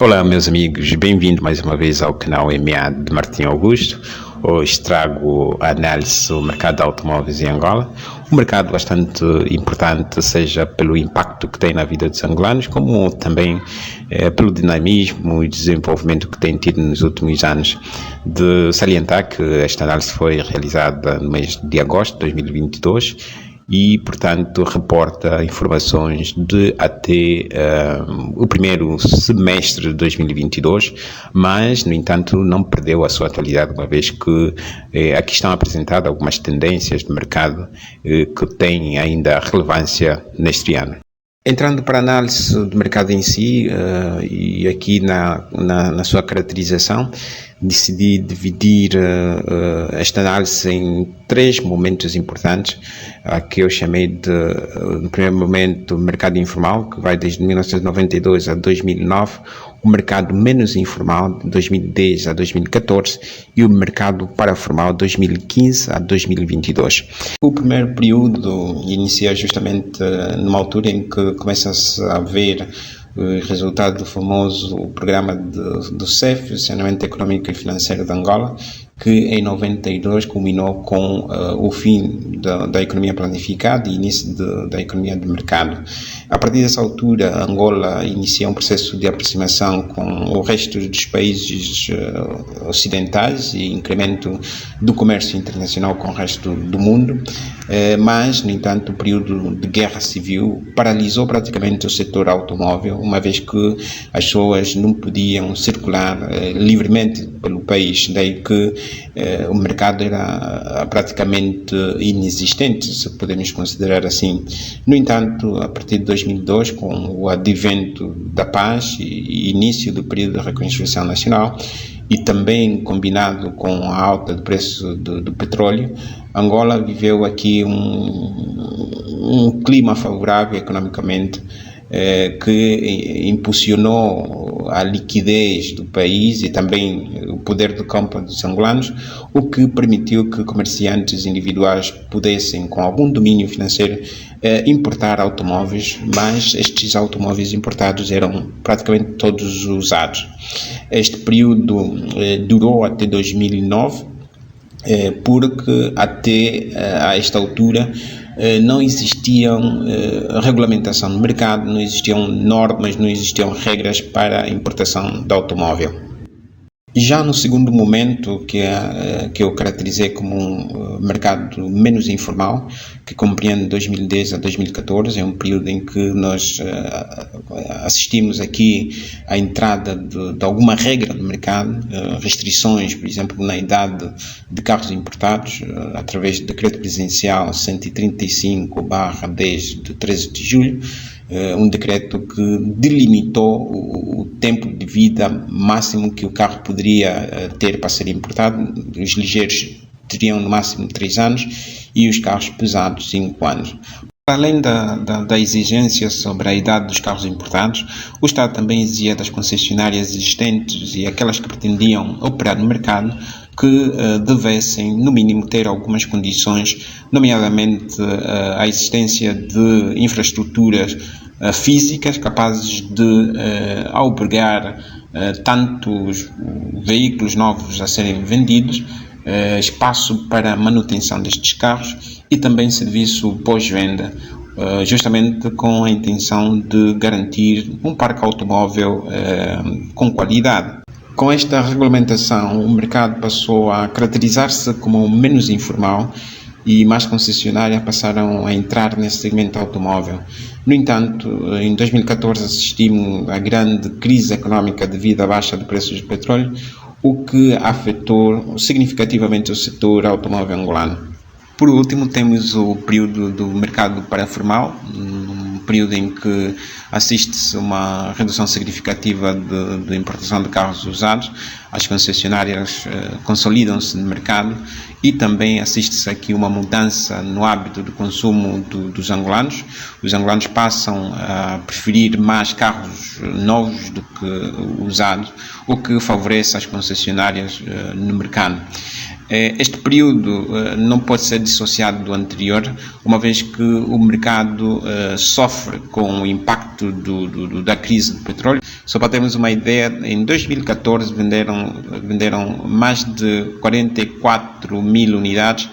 Olá, meus amigos, bem-vindo mais uma vez ao canal EMEA de Martim Augusto. Hoje trago a análise do mercado de automóveis em Angola, um mercado bastante importante, seja pelo impacto que tem na vida dos angolanos, como também pelo dinamismo e desenvolvimento que tem tido nos últimos anos. De salientar que esta análise foi realizada no mês de agosto de 2022, e, portanto, reporta informações de até o primeiro semestre de 2022, mas, no entanto, não perdeu a sua atualidade, uma vez que aqui estão apresentadas algumas tendências de mercado que têm ainda relevância neste ano. Entrando para a análise do mercado em si, e aqui na sua caracterização, decidi dividir esta análise em três momentos importantes, que eu chamei no primeiro momento, o mercado informal, que vai desde 1992 a 2009, o mercado menos informal, de 2010 a 2014, e o mercado paraformal, de 2015 a 2022. O primeiro período inicia justamente numa altura em que começa-se a ver o resultado do famoso programa do CEF, o Saneamento Econômico e Financeiro de Angola, que em 92 culminou com o fim da economia planificada e início da economia de mercado. A partir dessa altura, Angola inicia um processo de aproximação com o resto dos países ocidentais e incremento do comércio internacional com o resto do mundo, mas, no entanto, o período de guerra civil paralisou praticamente o setor automóvel, uma vez que as pessoas não podiam circular livremente pelo país, daí que o mercado era praticamente inexistente, se podemos considerar assim. No entanto, a partir de 2002, com o advento da paz e início do período de reconstrução nacional, e também combinado com a alta do preço do petróleo, Angola viveu aqui um clima favorável economicamente, que impulsionou a liquidez do país e também o poder de compra dos angolanos, o que permitiu que comerciantes individuais pudessem, com algum domínio financeiro, importar automóveis, mas estes automóveis importados eram praticamente todos usados. Este período durou até 2009, porque até a esta altura não existiam regulamentação no mercado, não existiam normas, não existiam regras para a importação de automóvel. Já no segundo momento, que eu caracterizei como um mercado menos informal, que compreende 2010 a 2014, é um período em que nós assistimos aqui à entrada de alguma regra no mercado, restrições, por exemplo, na idade de carros importados, através do Decreto Presidencial 135/10 de 13 de julho, um decreto que delimitou o tempo de vida máximo que o carro poderia ter para ser importado. Os ligeiros teriam no máximo 3 anos e os carros pesados 5 anos. Além da exigência sobre a idade dos carros importados, o Estado também exigia das concessionárias existentes e aquelas que pretendiam operar no mercado que devessem, no mínimo, ter algumas condições, nomeadamente a existência de infraestruturas físicas capazes de albergar tantos veículos novos a serem vendidos, espaço para manutenção destes carros e também serviço pós-venda, justamente com a intenção de garantir um parque automóvel com qualidade. Com esta regulamentação, o mercado passou a caracterizar-se como menos informal e mais concessionárias passaram a entrar nesse segmento automóvel. No entanto, em 2014 assistimos à grande crise económica devido à baixa do preço do petróleo, o que afetou significativamente o setor automóvel angolano. Por último, temos o período do mercado paraformal, um período em que assiste-se uma redução significativa de importação de carros usados, as concessionárias consolidam-se no mercado e também assiste-se aqui uma mudança no hábito de consumo dos angolanos. Os angolanos passam a preferir mais carros novos do que usados, o que favorece as concessionárias no mercado. Este período não pode ser dissociado do anterior, uma vez que o mercado sofre com o impacto da crise do petróleo. Só para termos uma ideia, em 2014 venderam mais de 44 mil unidades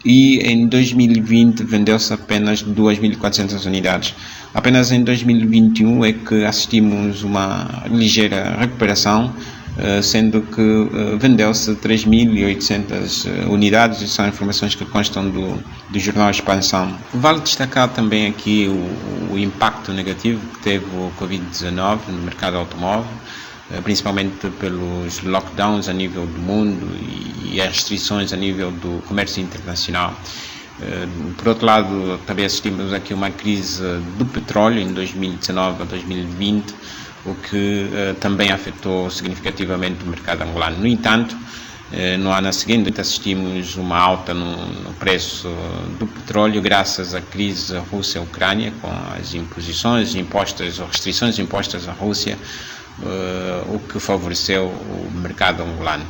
e em 2020 vendeu-se apenas 2.400 unidades. Apenas em 2021 é que assistimos uma ligeira recuperação, sendo que vendeu-se 3.800 unidades, são informações que constam do jornal Expansão. Vale destacar também aqui o impacto negativo que teve o Covid-19 no mercado automóvel, principalmente pelos lockdowns a nível do mundo e as restrições a nível do comércio internacional. Por outro lado, também assistimos aqui uma crise do petróleo em 2019 a 2020, o que também afetou significativamente o mercado angolano. No entanto, no ano seguinte assistimos uma alta no preço do petróleo graças à crise Rússia-Ucrânia, com as restrições impostas à Rússia, o que favoreceu o mercado angolano.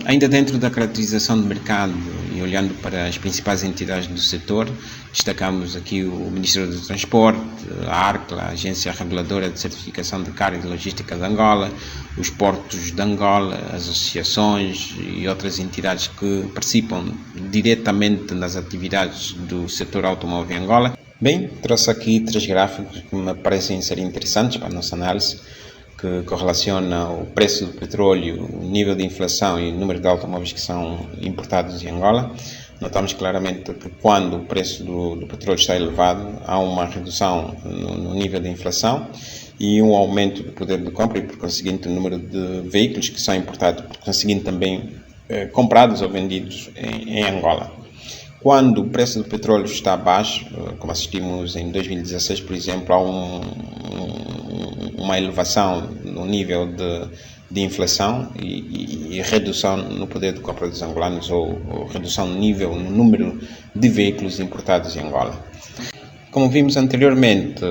Ainda dentro da caracterização do mercado e olhando para as principais entidades do setor, destacamos aqui o Ministério do Transporte, a ARCLA, a Agência Reguladora de Certificação de Carga e Logística de Angola, os portos de Angola, as associações e outras entidades que participam diretamente nas atividades do setor automóvel em Angola. Bem, trouxe aqui 3 gráficos que me parecem ser interessantes para a nossa análise, que correlaciona o preço do petróleo, o nível de inflação e o número de automóveis que são importados em Angola. Notamos claramente que quando o preço do petróleo está elevado, há uma redução no nível de inflação e um aumento do poder de compra e, por conseguinte, o número de veículos que são importados, por conseguinte, também comprados ou vendidos em Angola. Quando o preço do petróleo está baixo, como assistimos em 2016, por exemplo, há uma elevação no nível de inflação e redução no poder de compra dos angolanos ou redução no número de veículos importados em Angola. Como vimos anteriormente,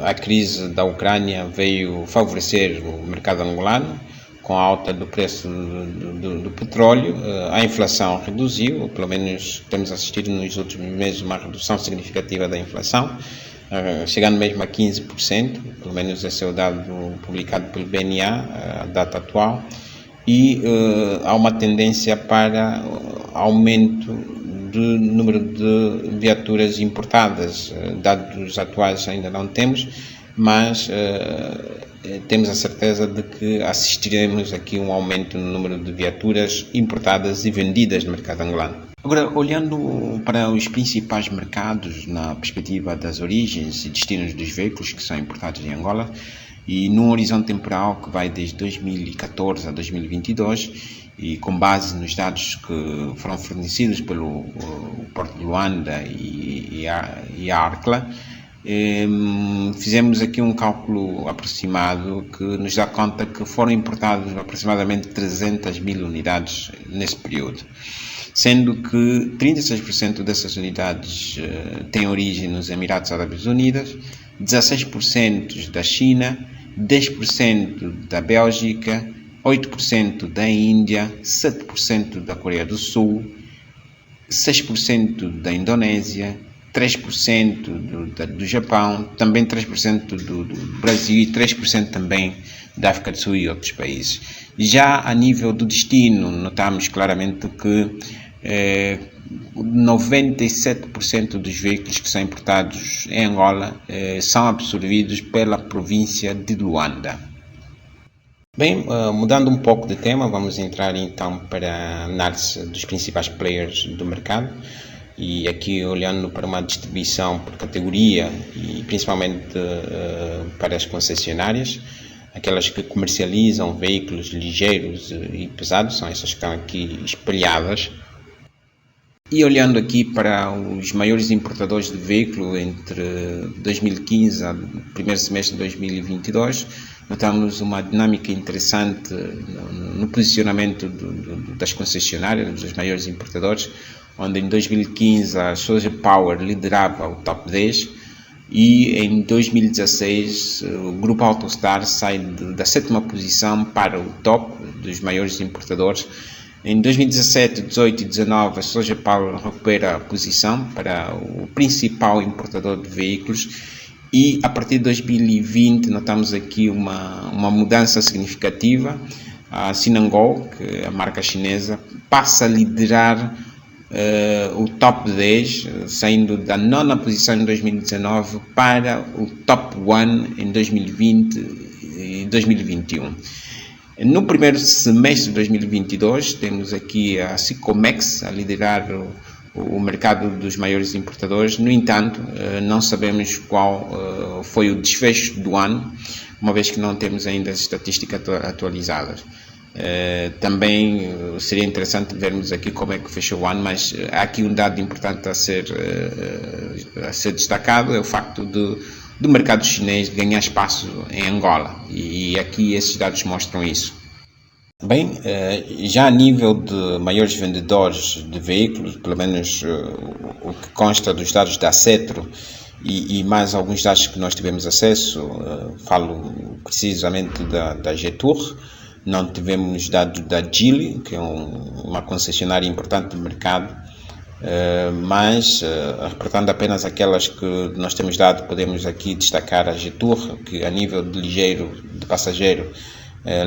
a crise da Ucrânia veio favorecer o mercado angolano, com a alta do preço do petróleo. A inflação reduziu, ou pelo menos temos assistido nos últimos meses uma redução significativa da inflação, chegando mesmo a 15%, pelo menos esse é o dado publicado pelo BNA, a data atual, e há uma tendência para aumento do número de viaturas importadas. Dados atuais ainda não temos, mas temos a certeza de que assistiremos aqui um aumento no número de viaturas importadas e vendidas no mercado angolano. Agora, olhando para os principais mercados na perspectiva das origens e destinos dos veículos que são importados em Angola, e num horizonte temporal que vai desde 2014 a 2022, e com base nos dados que foram fornecidos pelo Porto de Luanda e a ARCLA, fizemos aqui um cálculo aproximado que nos dá conta que foram importados aproximadamente 300 mil unidades nesse período, sendo que 36% dessas unidades têm origem nos Emirados Árabes Unidos, 16% da China, 10% da Bélgica, 8% da Índia, 7% da Coreia do Sul, 6% da Indonésia, 3% do Japão, também 3% do Brasil e 3% também da África do Sul e outros países. Já a nível do destino, notamos claramente que 97% dos veículos que são importados em Angola são absorvidos pela província de Luanda. Bem, mudando um pouco de tema, vamos entrar então para a análise dos principais players do mercado. E aqui olhando para uma distribuição por categoria e principalmente para as concessionárias, aquelas que comercializam veículos ligeiros e pesados, são essas que estão aqui espelhadas. E olhando aqui para os maiores importadores de veículo entre 2015 e o primeiro semestre de 2022, notamos uma dinâmica interessante no posicionamento das concessionárias, dos maiores importadores, onde em 2015 a Soldier Power liderava o top 10 e em 2016 o Grupo Autostar sai da 7ª posição para o top dos maiores importadores, Em 2017, 18 e 19, a Soja Paulo recupera a posição para o principal importador de veículos e a partir de 2020 notamos aqui uma mudança significativa. A Sinangol, que é a marca chinesa, passa a liderar o top 10, saindo da 9ª posição em 2019 para o top 1 em 2020 e 2021. No primeiro semestre de 2022, temos aqui a Sicomex a liderar o mercado dos maiores importadores. No entanto, não sabemos qual foi o desfecho do ano, uma vez que não temos ainda as estatísticas atualizadas. Também seria interessante vermos aqui como é que fechou o ano, mas há aqui um dado importante a ser destacado, é o facto do mercado chinês ganhar espaço em Angola, e aqui esses dados mostram isso. Bem, já a nível de maiores vendedores de veículos, pelo menos o que consta dos dados da Acetro e mais alguns dados que nós tivemos acesso, falo precisamente da Getur. Não tivemos dados da Geely, que é uma concessionária importante do mercado, mas reportando apenas aquelas que nós temos dado, podemos aqui destacar a Getur, que a nível de passageiro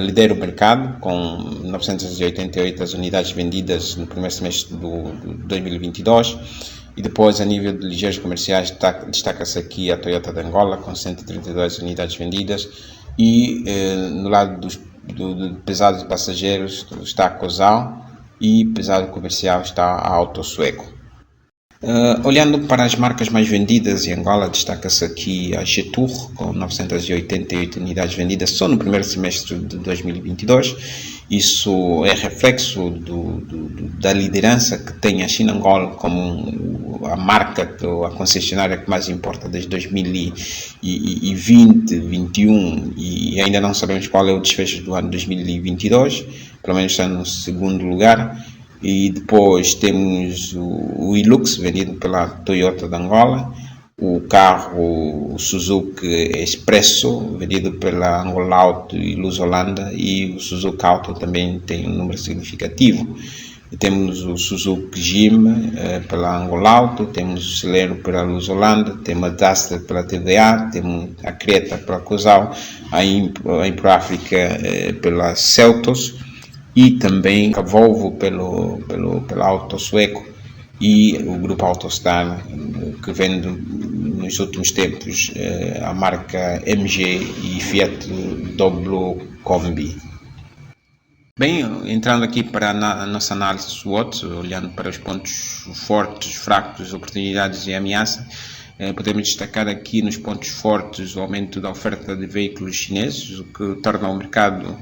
lidera o mercado com 988 unidades vendidas no primeiro semestre de 2022, e depois a nível de ligeiros comerciais destaca-se aqui a Toyota de Angola com 132 unidades vendidas, e no lado do pesado de passageiros está a Cosal e pesado comercial está a Auto Sueco. Olhando para as marcas mais vendidas em Angola, destaca-se aqui a Getur com 988 unidades vendidas só no primeiro semestre de 2022. Isso é reflexo da liderança que tem a Sinangol como a marca, a concessionária que mais importa desde 2020, 2021, e ainda não sabemos qual é o desfecho do ano 2022, pelo menos está no segundo lugar. E depois temos o Hilux, vendido pela Toyota de Angola, o carro Suzuki Expresso, vendido pela Angola Auto e Lusolanda, e o Suzuki Auto também tem um número significativo. E temos o Suzuki Jim pela Angola Auto, temos o Celero pela Lusolanda, temos a Duster pela TVA, temos a Creta pela Cosal, a Impro África pela Celtos, e também a Volvo pela Auto Sueco, e o grupo Autostar, que vende nos últimos tempos a marca MG e Fiat Doblo Combi. Bem, entrando aqui para a nossa análise SWOT, olhando para os pontos fortes, fracos, oportunidades e ameaças, podemos destacar aqui nos pontos fortes o aumento da oferta de veículos chineses, o que torna o mercado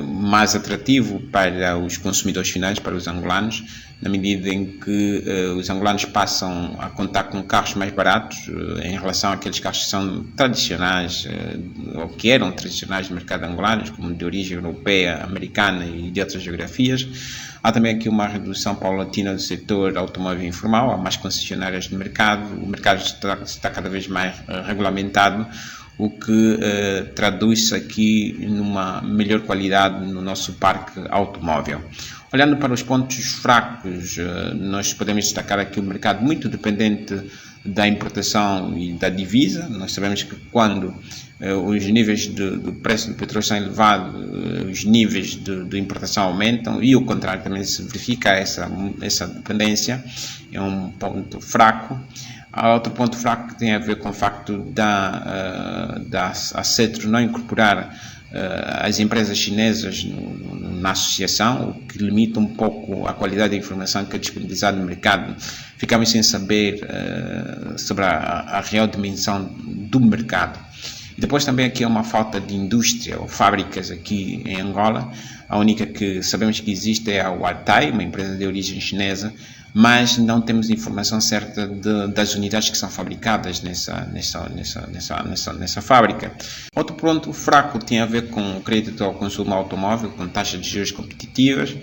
mais atrativo para os consumidores finais, para os angolanos, na medida em que os angolanos passam a contar com carros mais baratos em relação àqueles carros que são tradicionais, ou que eram tradicionais no mercado angolano, como de origem europeia, americana e de outras geografias. Há também aqui uma redução paulatina do setor automóvel informal, há mais concessionárias no mercado, o mercado está cada vez mais regulamentado, o que traduz-se aqui numa melhor qualidade no nosso parque automóvel. Olhando para os pontos fracos, nós podemos destacar aqui o mercado muito dependente da importação e da divisa. Nós sabemos que quando os níveis do preço do petróleo são elevados, os níveis de importação aumentam, e o contrário também se verifica essa dependência, é um ponto fraco. Há outro ponto fraco que tem a ver com o facto da Acetro não incorporar as empresas chinesas na associação, o que limita um pouco a qualidade da informação que é disponibilizada no mercado. Ficamos sem saber sobre a real dimensão do mercado. E depois também aqui há uma falta de indústria ou fábricas aqui em Angola. A única que sabemos que existe é a Huatai, uma empresa de origem chinesa, mas não temos informação certa das unidades que são fabricadas nessa fábrica. Outro ponto fraco tem a ver com o crédito ao consumo automóvel, com taxas de juros competitivas.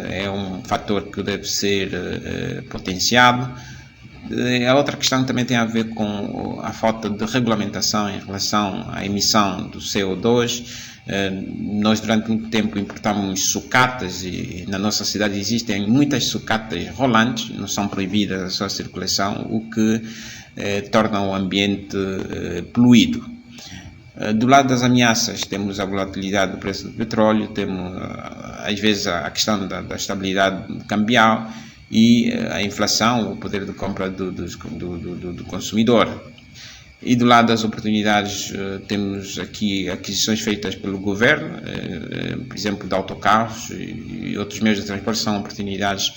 É um fator que deve ser potenciado. A outra questão também tem a ver com a falta de regulamentação em relação à emissão do CO2. Nós durante muito tempo importávamos sucatas e na nossa cidade existem muitas sucatas rolantes, não são proibidas a sua circulação, o que torna o ambiente poluído. Do lado das ameaças temos a volatilidade do preço do petróleo, temos às vezes a questão da estabilidade cambial e a inflação, o poder de compra do consumidor. E do lado das oportunidades temos aqui aquisições feitas pelo governo, por exemplo, de autocarros e outros meios de transporte são oportunidades.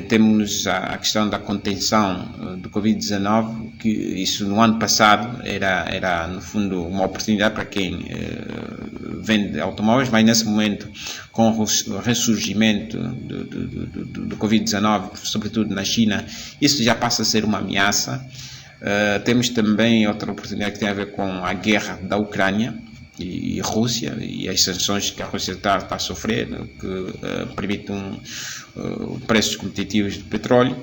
Temos a questão da contenção do Covid-19, que isso no ano passado era no fundo uma oportunidade para quem vende automóveis, mas nesse momento com o ressurgimento do Covid-19, sobretudo na China, isso já passa a ser uma ameaça. Temos também outra oportunidade que tem a ver com a guerra da Ucrânia e Rússia e as sanções que a Rússia está a sofrer, que permitem preços competitivos de petróleo.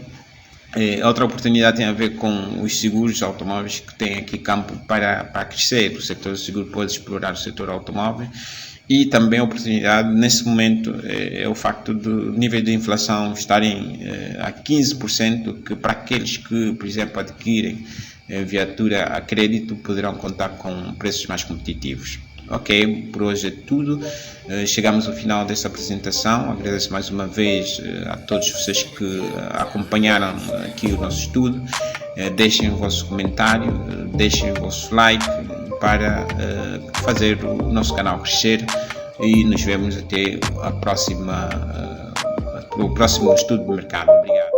Outra oportunidade tem a ver com os seguros automóveis, que tem aqui campo para crescer. O setor do seguro pode explorar o setor automóvel. E também a oportunidade, nesse momento, é o facto do nível de inflação estarem a 15%, que para aqueles que, por exemplo, adquirem viatura a crédito, poderão contar com preços mais competitivos. Ok, por hoje é tudo. Chegamos ao final desta apresentação. Agradeço mais uma vez a todos vocês que acompanharam aqui o nosso estudo. Deixem o vosso comentário, deixem o vosso like para fazer o nosso canal crescer e nos vemos até o próximo estudo de mercado. Obrigado.